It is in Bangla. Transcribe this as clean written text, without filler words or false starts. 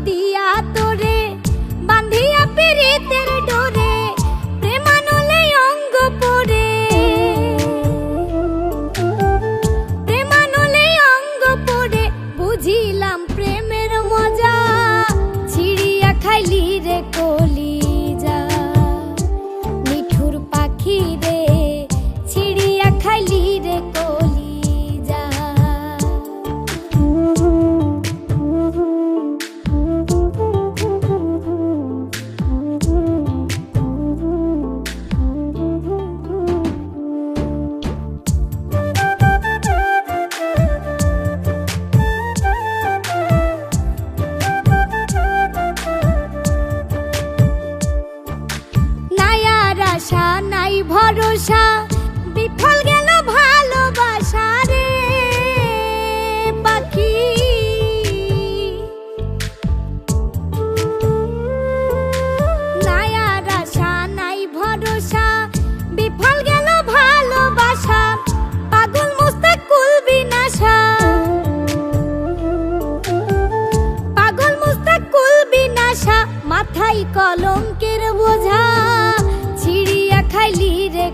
দিয়া তোরে বান্ধিয়া পিরিতের ডোরে প্রেমানলে অঙ্গ পরে প্রেমানলে অঙ্গ পরে বুঝিলাম প্রেমের মজা ছিড়িয়া খাইলি রে কলিজা নিঠুর পাখি রে ছিড়িয়া খাইলি রে কলিজা। আশা নাই ভরসা বিফল গেল ভালোবাসা রে পাখি নাই আর আশা নাই ভরসা বিফল গেল ভালোবাসা পাগল মুস্তাক কুল বিনাশা পাগল মুস্তাক কুল বিনাশা মাথায় কলঙ্কের বোঝা ছিড়িয়া খাইলি রে